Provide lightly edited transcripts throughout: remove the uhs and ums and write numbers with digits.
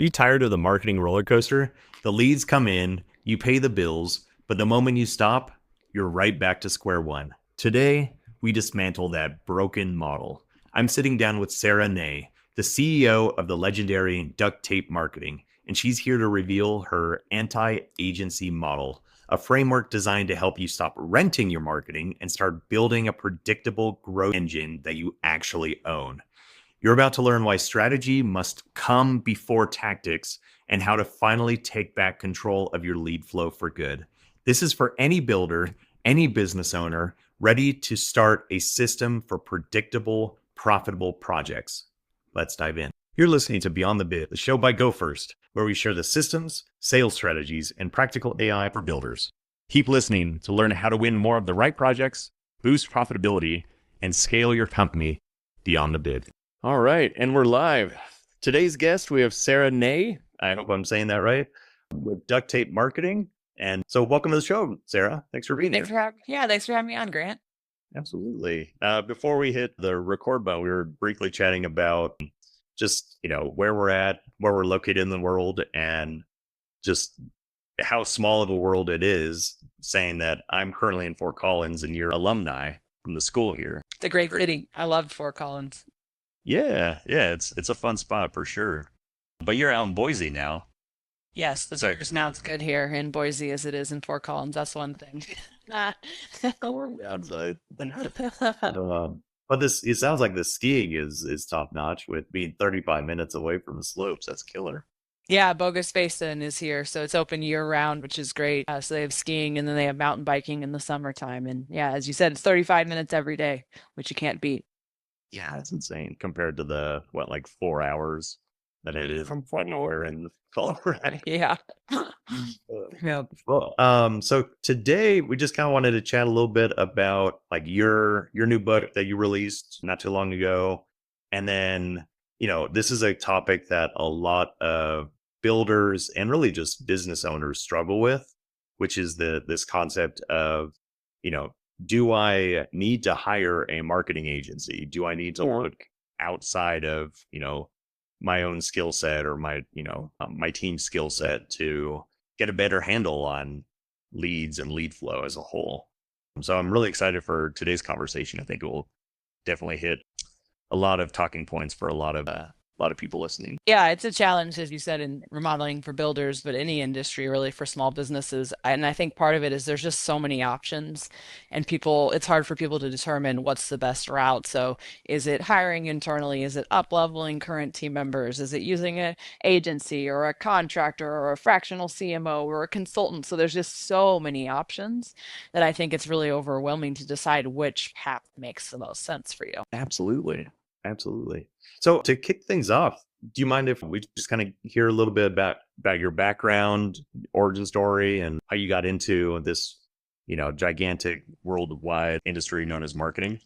Are you tired of the marketing roller coaster? The leads come in, you pay the bills, but the moment you stop, you're right back to square one. Today, we dismantle that broken model. I'm sitting down with Sara Nay, the CEO of the legendary Duct Tape Marketing, and she's here to reveal her anti-agency model, a framework designed to help you stop renting your marketing and start building a predictable growth engine that you actually own. You're about to learn why strategy must come before tactics and how to finally take back control of your lead flow for good. This is for any builder, any business owner ready to start a system for predictable, profitable projects. Let's dive in. You're listening to Beyond the Bid, the show by Go First, where we share the systems, sales strategies, and practical AI for builders. Keep listening to learn how to win more of the right projects, boost profitability, and scale your company beyond the bid. All right, and we're live. Today's guest, we have Sara Nay. I hope I'm saying that right, with Duct Tape Marketing. And so welcome to the show, Sara. Thanks for being here. Thanks for having me on, Grant. Absolutely. Before we hit the record button, we were briefly chatting about just, where we're at, where we're located in the world, and just how small of a world it is, saying that I'm currently in Fort Collins and you're alumni from the school here. It's a great city. I loved Fort Collins. Yeah, it's a fun spot for sure. But you're out in Boise now. Yes, the weather's now as good here in Boise as it is in Fort Collins. That's one thing. We're outside. But it sounds like the skiing is top notch with being 35 minutes away from the slopes. That's killer. Yeah, Bogus Basin is here, so it's open year round, which is great. So they have skiing and then they have mountain biking in the summertime. And yeah, as you said, it's 35 minutes every day, which you can't beat. Yeah, that's insane compared to the, 4 hours that it is from Fort Nowhere in Colorado. Yeah. Yeah. Well, so today we just kind of wanted to chat a little bit about like your new book that you released not too long ago. And then, this is a topic that a lot of builders and really just business owners struggle with, which is this concept of, do I need to hire a marketing agency? Do I need to look outside of, my own skill set or my team's skill set to get a better handle on leads and lead flow as a whole? So I'm really excited for today's conversation. I think it will definitely hit a lot of talking points for a lot of people listening. Yeah, it's a challenge, as you said, in remodeling for builders, but any industry really for small businesses. And I think part of it is there's just so many options and it's hard for people to determine what's the best route. So is it hiring internally? Is it up leveling current team members? Is it using an agency or a contractor or a fractional CMO or a consultant? So there's just so many options that I think it's really overwhelming to decide which path makes the most sense for you. Absolutely. So to kick things off, do you mind if we just kind of hear a little bit about your background, origin story, and how you got into this, gigantic worldwide industry known as marketing?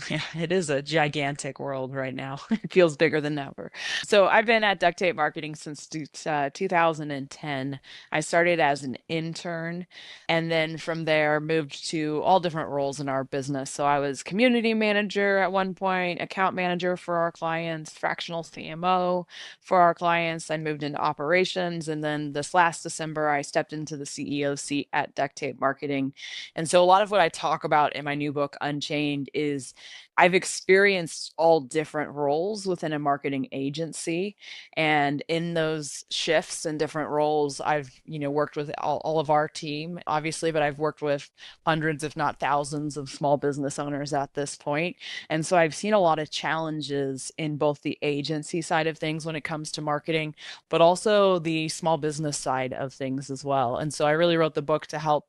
Yeah, it is a gigantic world right now. It feels bigger than ever. So I've been at Duct Tape Marketing since 2010. I started as an intern and then from there moved to all different roles in our business. So I was community manager at one point, account manager for our clients, fractional CMO for our clients. I moved into operations. And then this last December, I stepped into the CEO seat at Duct Tape Marketing. And so a lot of what I talk about in my new book, Unchained, is I've experienced all different roles within a marketing agency. And in those shifts and different roles, I've, worked with all of our team, obviously, but I've worked with hundreds, if not thousands of small business owners at this point. And so I've seen a lot of challenges in both the agency side of things when it comes to marketing, but also the small business side of things as well. And so I really wrote the book to help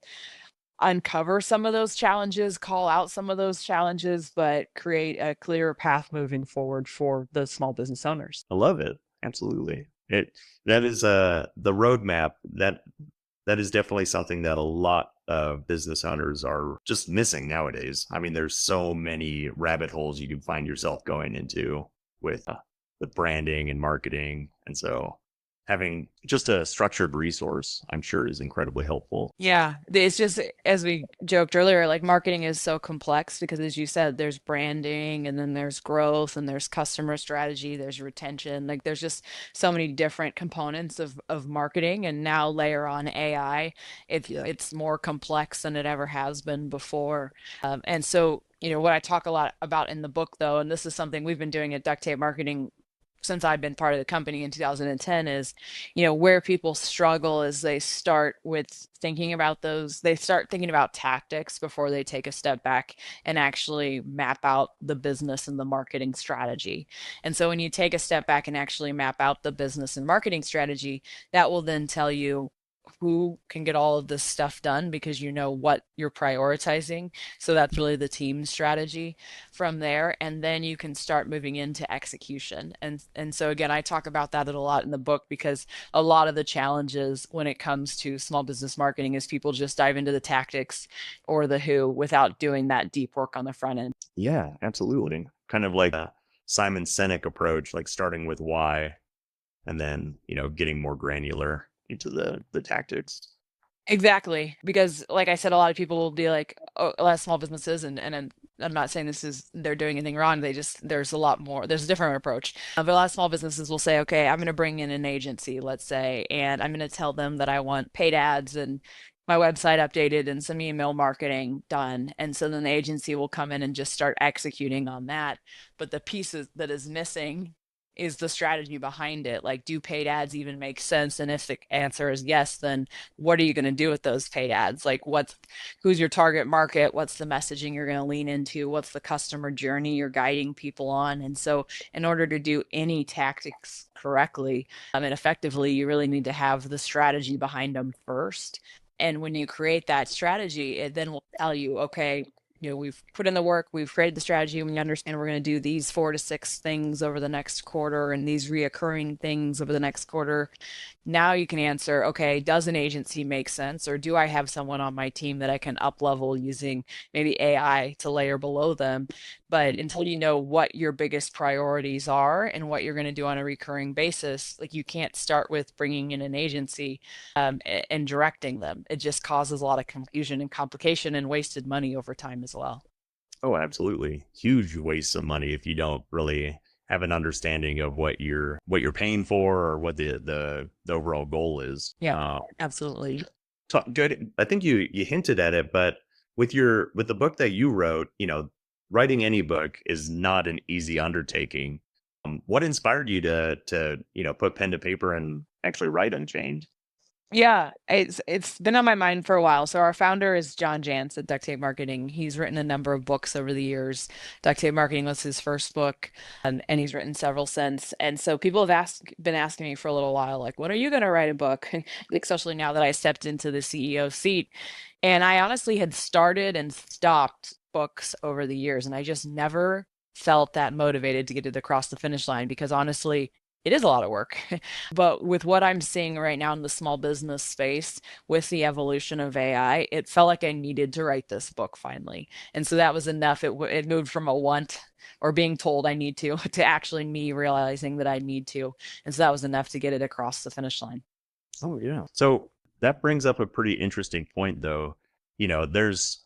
uncover some of those challenges, call out some of those challenges, but create a clearer path moving forward for the small business owners. I love it. Absolutely. That is the roadmap that is definitely something that a lot of business owners are just missing nowadays. I mean, there's so many rabbit holes you can find yourself going into with branding and marketing. And so having just a structured resource, I'm sure, is incredibly helpful. Yeah, it's just as we joked earlier, like marketing is so complex because, as you said, there's branding and then there's growth and there's customer strategy, there's retention. Like there's just so many different components of marketing, and now layer on AI, Yeah. it's more complex than it ever has been before. And so, what I talk a lot about in the book, though, and this is something we've been doing at Duct Tape Marketing since I've been part of the company in 2010 is, where people struggle is they start with thinking about they start thinking about tactics before they take a step back and actually map out the business and the marketing strategy. And so when you take a step back and actually map out the business and marketing strategy, that will then tell you who can get all of this stuff done because you know what you're prioritizing. So that's really the team strategy from there, and then you can start moving into execution. And so again, I talk about that a lot in the book because a lot of the challenges when it comes to small business marketing is people just dive into the tactics or the who without doing that deep work on the front end. Yeah, absolutely. Kind of like a Simon Sinek approach, like starting with why and then, getting more granular into the tactics. Exactly. Because like I said, a lot of people will be like, oh, a lot of small businesses, and I'm not saying they're doing anything wrong. There's a lot more, there's a different approach. But a lot of small businesses will say, okay, I'm going to bring in an agency, let's say, and I'm going to tell them that I want paid ads and my website updated and some email marketing done. And so then the agency will come in and just start executing on that. But the pieces that is missing is the strategy behind it. Like, do paid ads even make sense? And if the answer is yes, then what are you going to do with those paid ads? Like, who's your target market? What's the messaging you're going to lean into? What's the customer journey you're guiding people on? And so, in order to do any tactics correctly and effectively, you really need to have the strategy behind them first. And when you create that strategy, it then will tell you, okay, we've put in the work, we've created the strategy, we understand we're going to do these 4 to 6 things over the next quarter and these reoccurring things over the next quarter. Now you can answer, okay, does an agency make sense? Or do I have someone on my team that I can up level using maybe AI to layer below them? But until you know what your biggest priorities are and what you're going to do on a recurring basis, like you can't start with bringing in an agency and directing them. It just causes a lot of confusion and complication and wasted money over time as well. Oh, absolutely. Huge waste of money if you don't really have an understanding of what you're paying for or what the overall goal is. Yeah, absolutely. Good. I think you hinted at it, but with the book that you wrote, writing any book is not an easy undertaking. What inspired you to put pen to paper and actually write Unchained? Yeah, it's been on my mind for a while. So our founder is John Jantz at Duct Tape Marketing. He's written a number of books over the years. Duct Tape Marketing was his first book, and he's written several since. And so people have been asking me for a little while, like, when are you going to write a book? Especially now that I stepped into the CEO seat. And I honestly had started and stopped books over the years, and I just never felt that motivated to get it across the finish line because honestly, it is a lot of work. But with what I'm seeing right now in the small business space, with the evolution of AI, it felt like I needed to write this book finally. And so that was enough. It moved from a want or being told I need to actually me realizing that I need to. And so that was enough to get it across the finish line. Oh yeah. So that brings up a pretty interesting point though. There's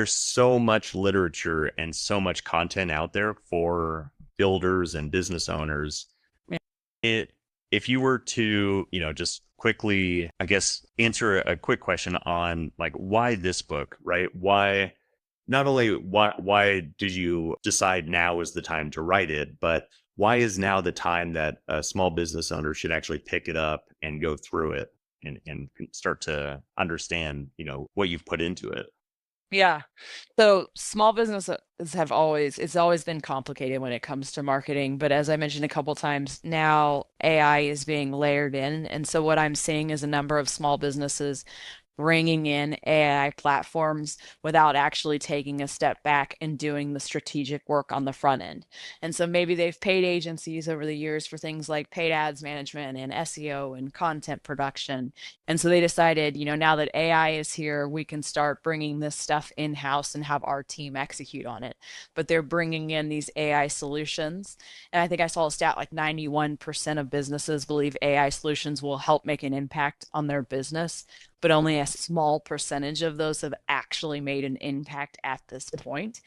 so much literature and so much content out there for builders and business owners. Yeah. It If you were to, just quickly, I guess, answer a quick question on like why this book, right? Why not only why did you decide now is the time to write it, but why is now the time that a small business owner should actually pick it up and go through it and start to understand, what you've put into it? Yeah. So small businesses it's always been complicated when it comes to marketing. But as I mentioned a couple times, now AI is being layered in. And so what I'm seeing is a number of small businesses bringing in AI platforms without actually taking a step back and doing the strategic work on the front end. And so maybe they've paid agencies over the years for things like paid ads management and SEO and content production. And so they decided, now that AI is here, we can start bringing this stuff in house and have our team execute on it. But they're bringing in these AI solutions. And I think I saw a stat like 91% of businesses believe AI solutions will help make an impact on their business, but only a small percentage of those have actually made an impact at this point.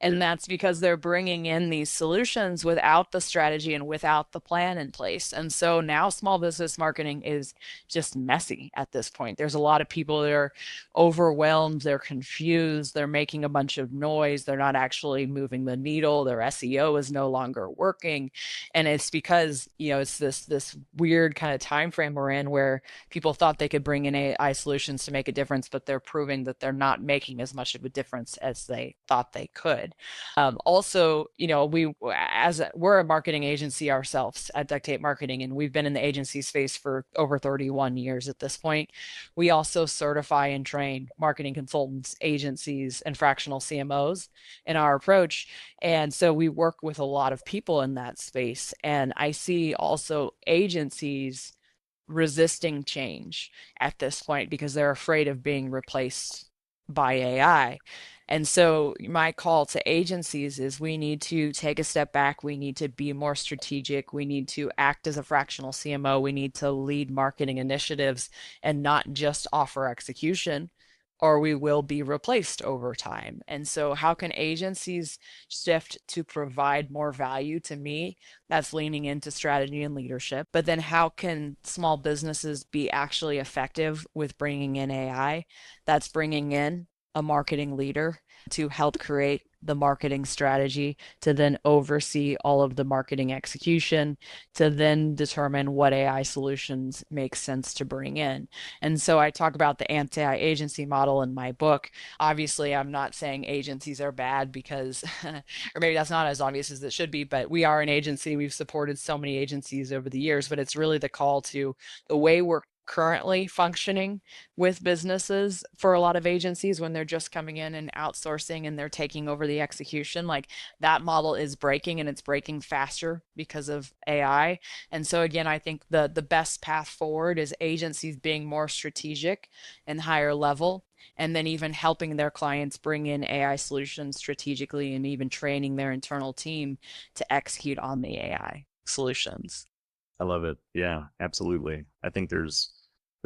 And that's because they're bringing in these solutions without the strategy and without the plan in place. And so now small business marketing is just messy at this point. There's a lot of people that are overwhelmed, they're confused, they're making a bunch of noise, they're not actually moving the needle, their SEO is no longer working. And it's because, it's this weird kind of time frame we're in where people thought they could bring in AI solutions to make a difference, but they're proving that they're not making as much of a difference as they thought they could. Also, we're a marketing agency ourselves at Duct Tape Marketing, and we've been in the agency space for over 31 years at this point. We also certify and train marketing consultants, agencies, and fractional CMOs in our approach. And so we work with a lot of people in that space. And I see also agencies resisting change at this point because they're afraid of being replaced by AI. And so my call to agencies is we need to take a step back. We need to be more strategic. We need to act as a fractional CMO. We need to lead marketing initiatives and not just offer execution, or we will be replaced over time. And so how can agencies shift to provide more value to me? That's leaning into strategy and leadership. But then how can small businesses be actually effective with bringing in AI? That's bringing in a marketing leader to help create the marketing strategy, to then oversee all of the marketing execution, to then determine what AI solutions make sense to bring in. And so I talk about the anti-agency model in my book. Obviously, I'm not saying agencies are bad because, or maybe that's not as obvious as it should be, but we are an agency. We've supported so many agencies over the years, but it's really the call to the way we're currently functioning with businesses for a lot of agencies when they're just coming in and outsourcing and they're taking over the execution. Like that model is breaking, and it's breaking faster because of AI. And so again, I think the best path forward is agencies being more strategic and higher level, and then even helping their clients bring in AI solutions strategically, and even training their internal team to execute on the AI solutions. I love it. Yeah, absolutely. I think there's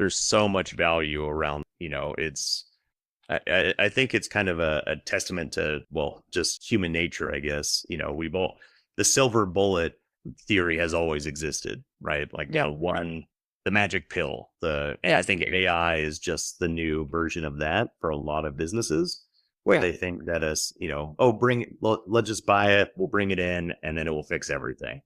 so much value around, it's I think it's kind of a testament to, well, just human nature, I guess. We've all, the silver bullet theory has always existed, right? Like Yeah. the magic pill. I Yes. think AI is just the new version of that for a lot of businesses where Yeah. they think that oh, let's just buy it, we'll bring it in, and then it will fix everything.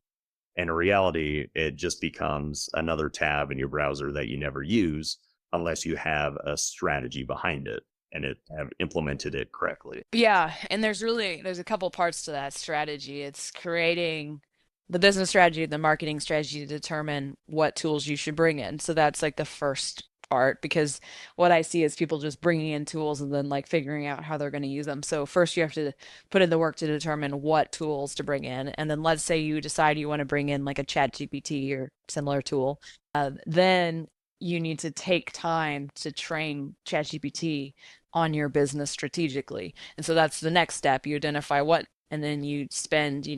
And in reality, it just becomes another tab in your browser that you never use unless you have a strategy behind it and have implemented it correctly. Yeah, and there's a couple parts to that strategy. It's creating the business strategy, the marketing strategy to determine what tools you should bring in. So that's like the first part, because what I see is people just bringing in tools and then like figuring out how they're going to use them. So first you have to put in the work to determine what tools to bring in. And then let's say you decide you want to bring in like a Chat GPT or similar tool. Then you need to take time to train ChatGPT on your business strategically. And so that's the next step. You identify what, and then you spend,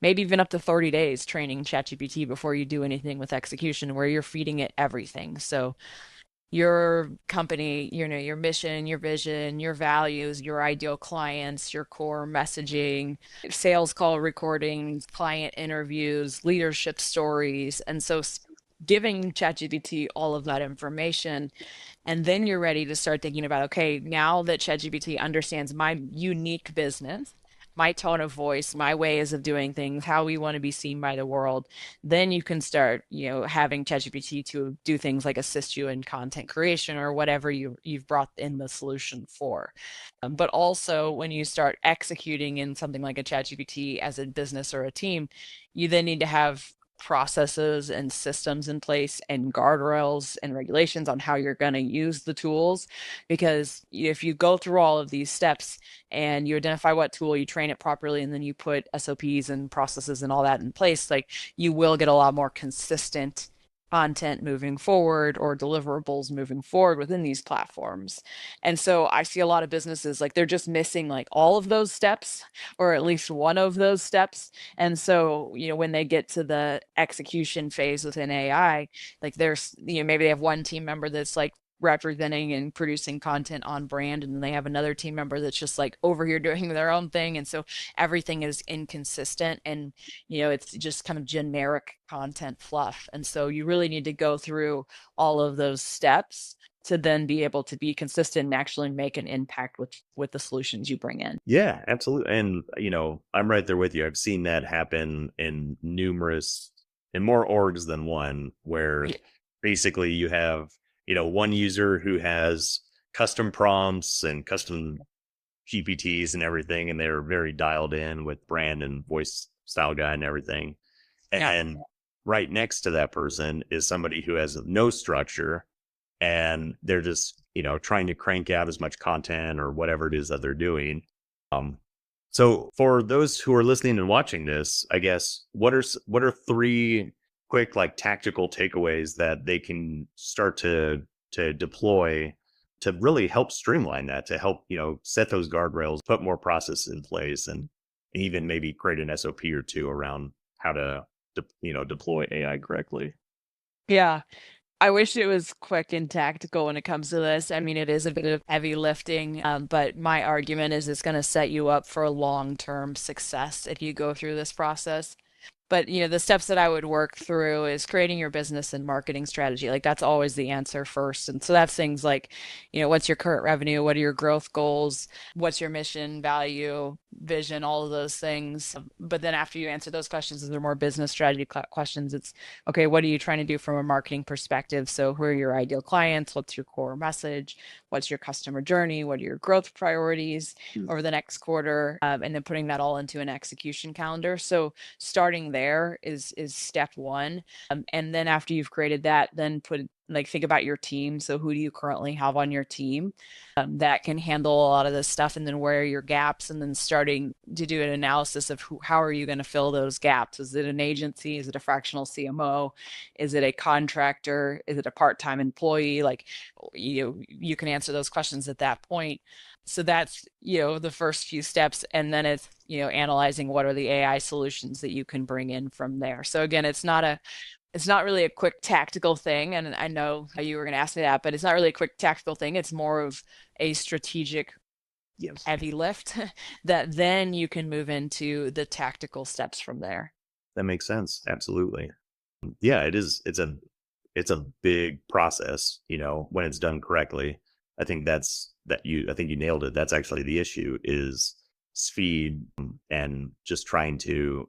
maybe even up to 30 days training ChatGPT before you do anything with execution, where you're feeding it everything. So your company, your mission, your vision, your values, your ideal clients, your core messaging, sales call recordings, client interviews, leadership stories. And so giving ChatGPT all of that information, and then you're ready to start thinking about, okay, now that ChatGPT understands my unique business, my tone of voice, my ways of doing things, how we want to be seen by the world, then you can start, having ChatGPT to do things like assist you in content creation or whatever you've brought in the solution for. But also when you start executing in something like a ChatGPT as a business or a team, you then need to have processes and systems in place and guardrails and regulations on how you're going to use the tools. Because if you go through all of these steps and you identify what tool, you train it properly, and then you put SOPs and processes and all that in place, like you will get a lot more consistent content moving forward or deliverables moving forward within these platforms. And so I see a lot of businesses like they're just missing like all of those steps or at least one of those steps. And so, when they get to the execution phase within AI, like there's, maybe they have one team member that's like representing and producing content on brand, and then they have another team member that's just like over here doing their own thing. And so everything is inconsistent, and it's just kind of generic content fluff. And so you really need to go through all of those steps to then be able to be consistent and actually make an impact with the solutions you bring in. Yeah, absolutely. And, I'm right there with you. I've seen that happen in more orgs than one, where Yeah. basically you have, one user who has custom prompts and custom GPTs and everything, and they're very dialed in with brand and voice style guide and everything. Yeah. And right next to that person is somebody who has no structure, and they're just, trying to crank out as much content or whatever it is that they're doing. So for those who are listening and watching this, I guess, what are three quick, like, tactical takeaways that they can start to deploy to really help streamline that, to help, set those guardrails, put more process in place, and even maybe create an SOP or two around how to, deploy AI correctly? Yeah. I wish it was quick and tactical when it comes to this. I mean, it is a bit of heavy lifting, but my argument is it's going to set you up for long-term success if you go through this process. But, the steps that I would work through is creating your business and marketing strategy. Like that's always the answer first. And so that's things like, what's your current revenue? What are your growth goals? What's your mission, value, vision, all of those things. But then after you answer those questions, they're more business strategy questions. It's okay, what are you trying to do from a marketing perspective? So who are your ideal clients? What's your core message? What's your customer journey? What are your growth priorities over the next quarter? And then putting that all into an execution calendar. So starting there is step one. And then after you've created that, then think about your team. So who do you currently have on your team that can handle a lot of this stuff? And then where are your gaps? And then starting to do an analysis of how are you going to fill those gaps? Is it an agency? Is it a fractional CMO? Is it a contractor? Is it a part-time employee? Like, you can answer those questions at that point. So that's, the first few steps. And then it's, analyzing what are the AI solutions that you can bring in from there. So again, it's not really a quick tactical thing. And I know how you were going to ask me that, but it's not really a quick tactical thing. It's more of a strategic Yes. heavy lift that then you can move into the tactical steps from there. That makes sense. Absolutely. Yeah, it is. It's a big process, when it's done correctly. I think you nailed it. That's actually the issue, is speed, and just trying to,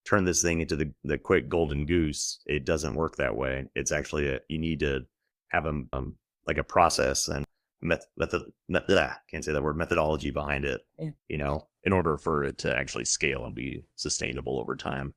turn this thing into the quick golden goose. It doesn't work that way. It's actually you need to have like a process and can't say that word, methodology behind it, Yeah. in order for it to actually scale and be sustainable over time.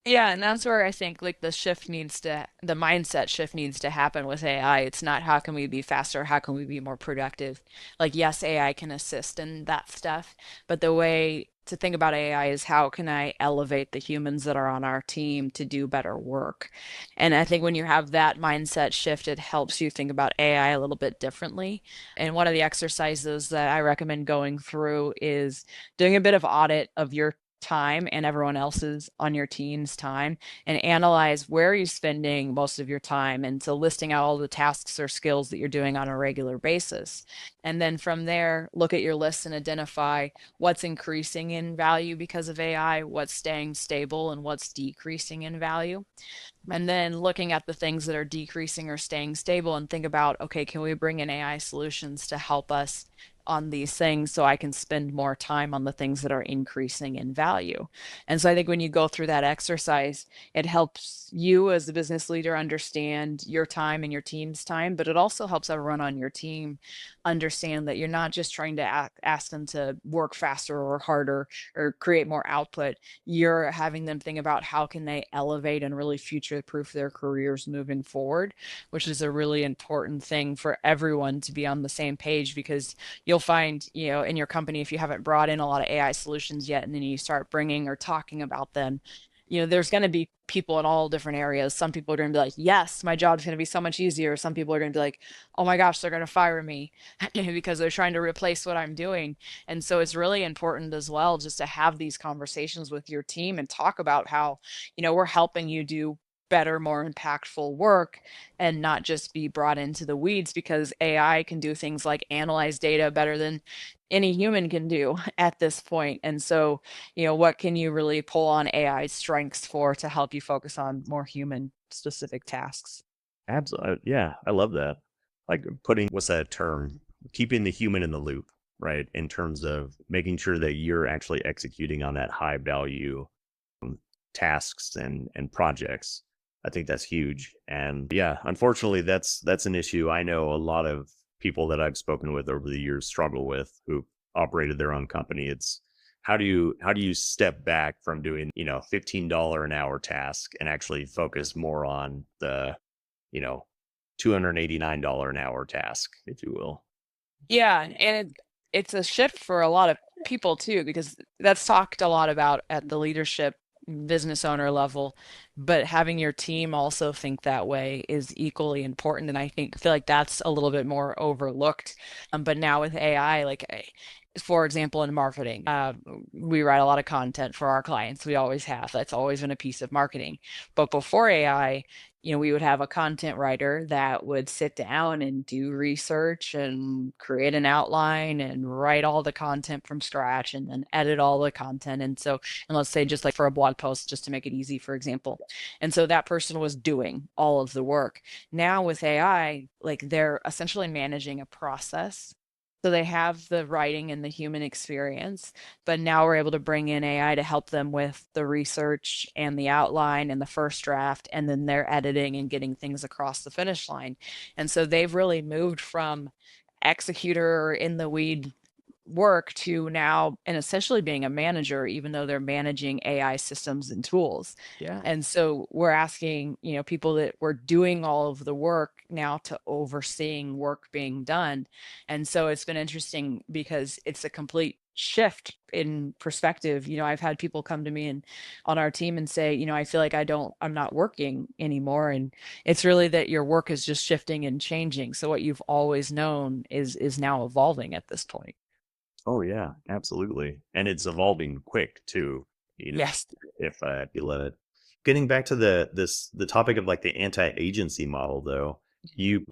Yeah, and that's where I think like the mindset shift needs to happen with AI. It's not how can we be faster, how can we be more productive? Like, yes, AI can assist in that stuff, but the way to think about AI is how can I elevate the humans that are on our team to do better work? And I think when you have that mindset shift, it helps you think about AI a little bit differently. And one of the exercises that I recommend going through is doing a bit of audit of your time and everyone else's on your team's time, and analyze where you're spending most of your time, and so listing out all the tasks or skills that you're doing on a regular basis. And then from there, look at your list and identify what's increasing in value because of AI, what's staying stable, and what's decreasing in value. And then looking at the things that are decreasing or staying stable, and think about, okay, can we bring in AI solutions to help us on these things so I can spend more time on the things that are increasing in value. And so I think when you go through that exercise, it helps you as the business leader understand your time and your team's time, but it also helps everyone on your team understand that you're not just trying to ask them to work faster or harder or create more output. You're having them think about how can they elevate and really future proof their careers moving forward, which is a really important thing for everyone to be on the same page, because you'll find, in your company, if you haven't brought in a lot of AI solutions yet, and then you start bringing or talking about them, there's going to be people in all different areas. Some people are going to be like, yes, my job's going to be so much easier. Some people are going to be like, oh my gosh, they're going to fire me because they're trying to replace what I'm doing. And so it's really important as well just to have these conversations with your team and talk about how, we're helping you do better, more impactful work and not just be brought into the weeds, because AI can do things like analyze data better than any human can do at this point. And so, what can you really pull on AI's strengths for to help you focus on more human specific tasks? Absolutely. Yeah, I love that. Like putting, what's that term? Keeping the human in the loop, right? In terms of making sure that you're actually executing on that high value tasks and projects. I think that's huge. And yeah, unfortunately, that's an issue I know a lot of people that I've spoken with over the years struggle with, who operated their own company. It's how do you step back from doing, $15 an hour task and actually focus more on the, you know, $289 an hour task, if you will. Yeah, and it's a shift for a lot of people too, because that's talked a lot about at the leadership business owner level, but having your team also think that way is equally important. And I feel like that's a little bit more overlooked. But now with AI, like for example, in marketing, we write a lot of content for our clients. We always have. That's always been a piece of marketing. But before AI, we would have a content writer that would sit down and do research and create an outline and write all the content from scratch and then edit all the content. And let's say just like for a blog post, just to make it easy, for example. And so that person was doing all of the work. Now with AI, like they're essentially managing a process. So they have the writing and the human experience, but now we're able to bring in AI to help them with the research and the outline and the first draft, and then they're editing and getting things across the finish line. And so they've really moved from executor in the weed work to now and essentially being a manager, even though they're managing AI systems and tools. Yeah. And so we're asking, people that were doing all of the work now to overseeing work being done. And so it's been interesting because it's a complete shift in perspective. I've had people come to me and on our team and say, I feel like I'm not working anymore. And it's really that your work is just shifting and changing. So what you've always known is now evolving at this point. Oh yeah, absolutely. And it's evolving quick too, you know, Yes. if you let it. Getting back to the topic of like the anti-agency model though, you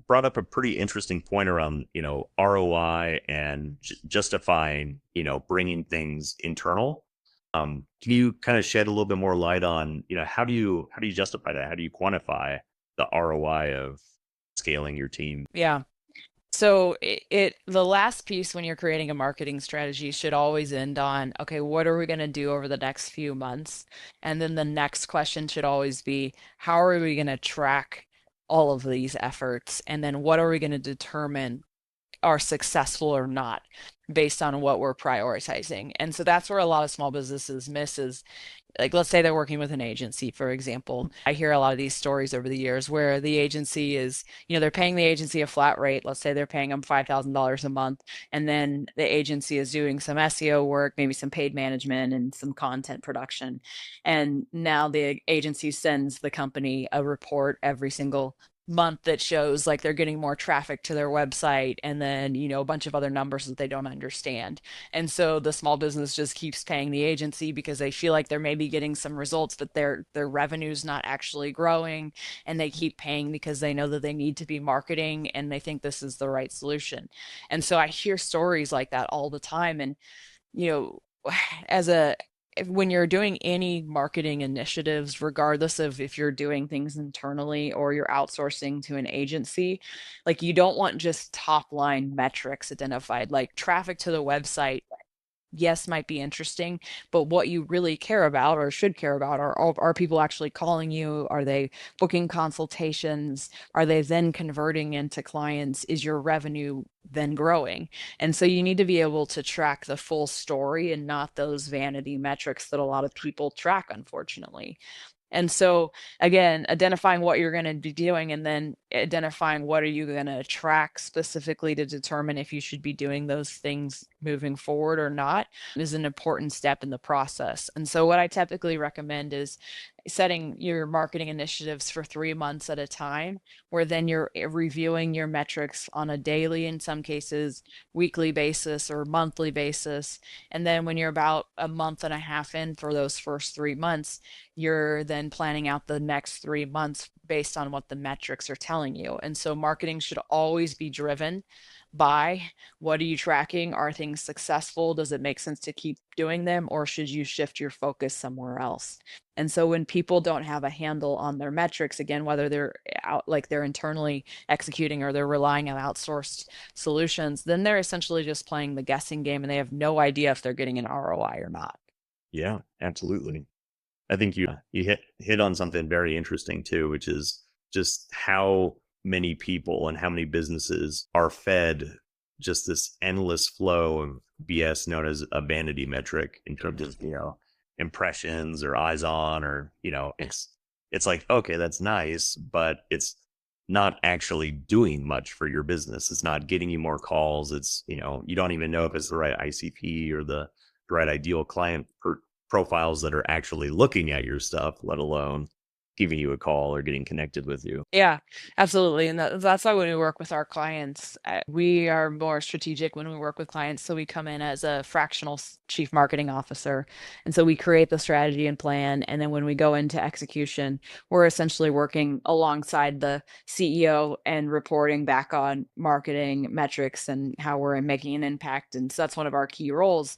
brought up a pretty interesting point around, ROI and justifying, bringing things internal. Can you kind of shed a little bit more light on, how do you justify that? How do you quantify the ROI of scaling your team? Yeah. So the last piece when you're creating a marketing strategy should always end on, okay, what are we going to do over the next few months? And then the next question should always be, how are we going to track all of these efforts? And then what are we going to determine are successful or not based on what we're prioritizing? And so that's where a lot of small businesses miss is, like, let's say they're working with an agency, for example. I hear a lot of these stories over the years where the agency is, they're paying the agency a flat rate. Let's say they're paying them $5,000 a month. And then the agency is doing some SEO work, maybe some paid management and some content production. And now the agency sends the company a report every single month that shows like they're getting more traffic to their website, and then a bunch of other numbers that they don't understand. And so the small business just keeps paying the agency because they feel like they're maybe getting some results, but their revenue's not actually growing, and they keep paying because they know that they need to be marketing and they think this is the right solution. And so I hear stories like that all the time. And you know as a when you're doing any marketing initiatives, regardless of if you're doing things internally or you're outsourcing to an agency, like you don't want just top line metrics identified, like traffic to the website. Yes, might be interesting, but what you really care about or should care about are people actually calling you? Are they booking consultations? Are they then converting into clients? Is your revenue then growing? And so you need to be able to track the full story and not those vanity metrics that a lot of people track, unfortunately. And so again, identifying what you're going to be doing and then identifying what are you going to track specifically to determine if you should be doing those things moving forward or not is an important step in the process. And so what I typically recommend is setting your marketing initiatives for 3 months at a time, where then you're reviewing your metrics on a daily, in some cases, weekly basis or monthly basis. And then when you're about a month and a half in for those first 3 months, you're then planning out the next 3 months based on what the metrics are telling you. And so marketing should always be driven by what are you tracking? Are things successful? Does it make sense to keep doing them, or should you shift your focus somewhere else? And so when people don't have a handle on their metrics, again, whether they're out like they're internally executing or they're relying on outsourced solutions, then they're essentially just playing the guessing game and they have no idea if they're getting an ROI or not. Yeah, absolutely. I think you hit on something very interesting too, which is just how many people and how many businesses are fed just this endless flow of BS known as a vanity metric in terms of, impressions or eyes on, or, it's like, okay, that's nice, but it's not actually doing much for your business. It's not getting you more calls. It's, you don't even know if it's the right ICP or the right ideal client profiles that are actually looking at your stuff, let alone giving you a call or getting connected with you. Yeah, absolutely. And that's why when we work with our clients, we are more strategic when we work with clients. So we come in as a fractional chief marketing officer. And so we create the strategy and plan. And then when we go into execution, we're essentially working alongside the CEO and reporting back on marketing metrics and how we're making an impact. And so that's one of our key roles.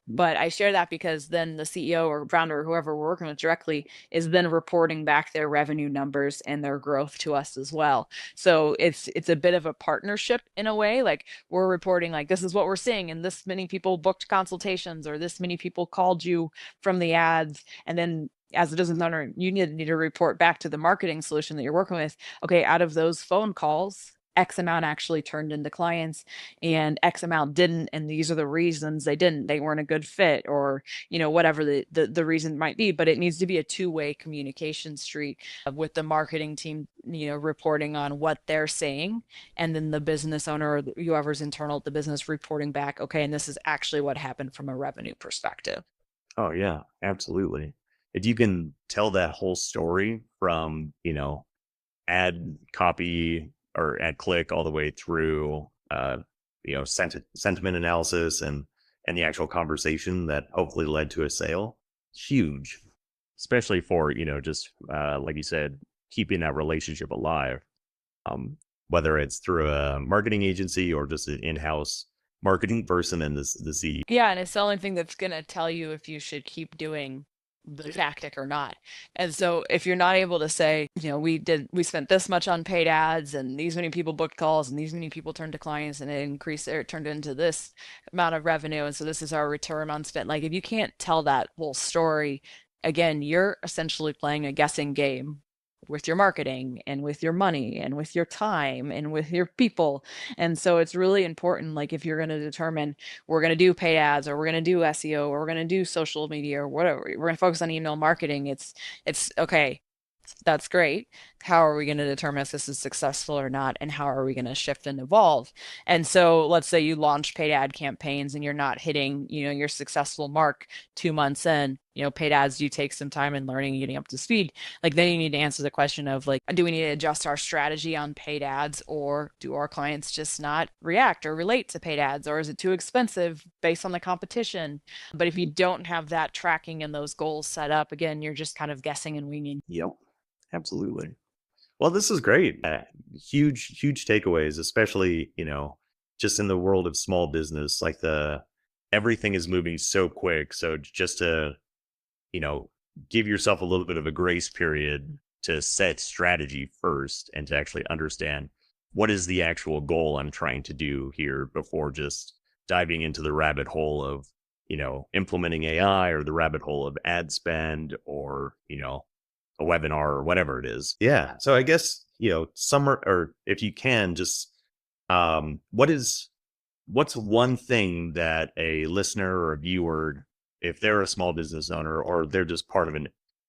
But I share that because then the CEO or founder or whoever we're working with directly is then reporting back their revenue numbers and their growth to us as well. So it's a bit of a partnership in a way. Like we're reporting like this is what we're seeing, and this many people booked consultations, or this many people called you from the ads, and then as a business owner, you need to report back to the marketing solution that you're working with. Okay, out of those phone calls, X amount actually turned into clients and X amount didn't. And these are the reasons they didn't. They weren't a good fit, or, whatever the reason might be. But it needs to be a two-way communication street with the marketing team, reporting on what they're saying. And then the business owner or whoever's internal at the business reporting back, okay, and this is actually what happened from a revenue perspective. Oh yeah, absolutely. If you can tell that whole story from, ad copy or ad click all the way through, sentiment analysis and the actual conversation that hopefully led to a sale, huge, especially for, just like you said, keeping that relationship alive. Whether it's through a marketing agency or just an in-house marketing person and the CEO. Yeah, and it's the only thing that's going to tell you if you should keep doing the tactic or not. And so if you're not able to say, we spent this much on paid ads and these many people booked calls and these many people turned to clients and it increased or it turned into this amount of revenue. And so this is our return on spent. Like if you can't tell that whole story, again, you're essentially playing a guessing game with your marketing and with your money and with your time and with your people. And so it's really important, like if you're going to determine we're going to do paid ads or we're going to do SEO or we're going to do social media or whatever, we're going to focus on email marketing. It's okay. That's great. How are we going to determine if this is successful or not? And how are we going to shift and evolve? And so let's say you launch paid ad campaigns and you're not hitting, your successful mark 2 months in, paid ads do take some time and learning, getting up to speed. Like then you need to answer the question of like, do we need to adjust our strategy on paid ads, or do our clients just not react or relate to paid ads, or is it too expensive based on the competition? But if you don't have that tracking and those goals set up, again, you're just kind of guessing and winging. Yep, absolutely. Well, this is great. Huge takeaways, especially, just in the world of small business, like everything is moving so quick. So just to give yourself a little bit of a grace period to set strategy first and to actually understand what is the actual goal I'm trying to do here before just diving into the rabbit hole of, implementing AI, or the rabbit hole of ad spend, or, a webinar or whatever it is. Yeah. So I guess, summer, or if you can just, what's one thing that a listener or a viewer, if they're a small business owner or they're just part of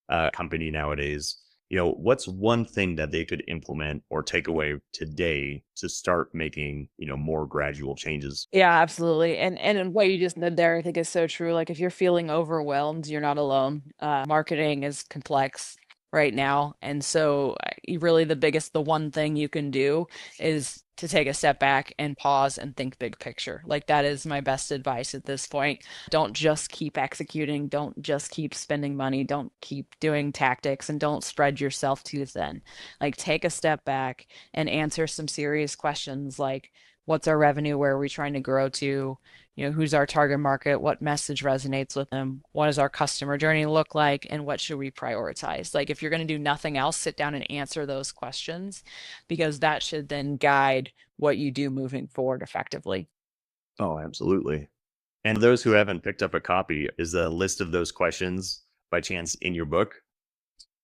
a company nowadays, what's one thing that they could implement or take away today to start making, more gradual changes? Yeah, absolutely. And what you just did there, I think is so true. Like if you're feeling overwhelmed, you're not alone. Marketing is complex right now. And so really the one thing you can do is to take a step back and pause and think big picture. Like that is my best advice at this point. Don't just keep executing. Don't just keep spending money. Don't keep doing tactics, and don't spread yourself too thin. Like take a step back and answer some serious questions like, what's our revenue? Where are we trying to grow to? Who's our target market? What message resonates with them? What does our customer journey look like? And what should we prioritize? Like, if you're going to do nothing else, sit down and answer those questions, because that should then guide what you do moving forward effectively. Oh, absolutely. And those who haven't picked up a copy, is the list of those questions by chance in your book?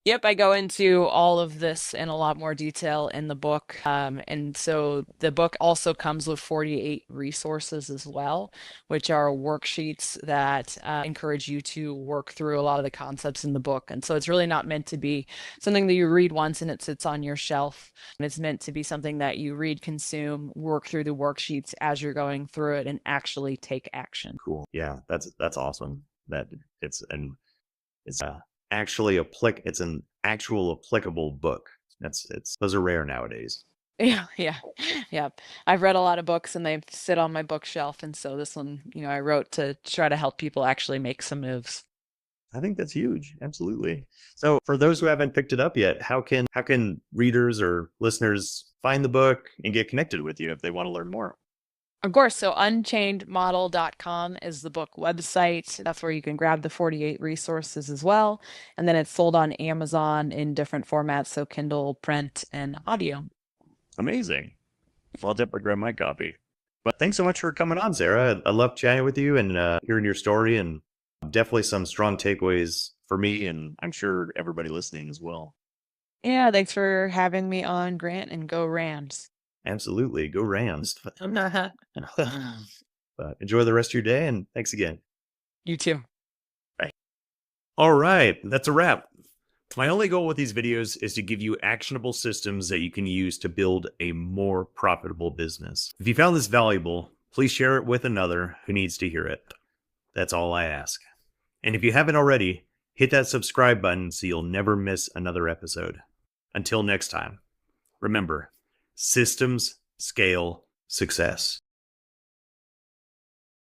Yep, I go into all of this in a lot more detail in the book. And so the book also comes with 48 resources as well, which are worksheets that encourage you to work through a lot of the concepts in the book. And so it's really not meant to be something that you read once and it sits on your shelf. And it's meant to be something that you read, consume, work through the worksheets as you're going through it, and actually take action. Cool. Yeah, that's awesome. That it's it's an actual applicable book. It's those are rare nowadays. Yeah, yeah, yeah. I've read a lot of books and they sit on my bookshelf. And so this one, I wrote to try to help people actually make some moves. I think that's huge. Absolutely. So for those who haven't picked it up yet, how can readers or listeners find the book and get connected with you if they want to learn more? Of course, so unchainedmodel.com is the book website. That's where you can grab the 48 resources as well. And then it's sold on Amazon in different formats, so Kindle, print, and audio. Amazing. Well, I'll definitely grab my copy. But thanks so much for coming on, Sarah. I love chatting with you and hearing your story, and definitely some strong takeaways for me, and I'm sure everybody listening as well. Yeah, thanks for having me on, Grant, and go Rams. Absolutely. Go Rams. But enjoy the rest of your day, and thanks again. You too. Bye. All right. That's a wrap. My only goal with these videos is to give you actionable systems that you can use to build a more profitable business. If you found this valuable, please share it with another who needs to hear it. That's all I ask. And if you haven't already, hit that subscribe button so you'll never miss another episode. Until next time, remember, systems scale success.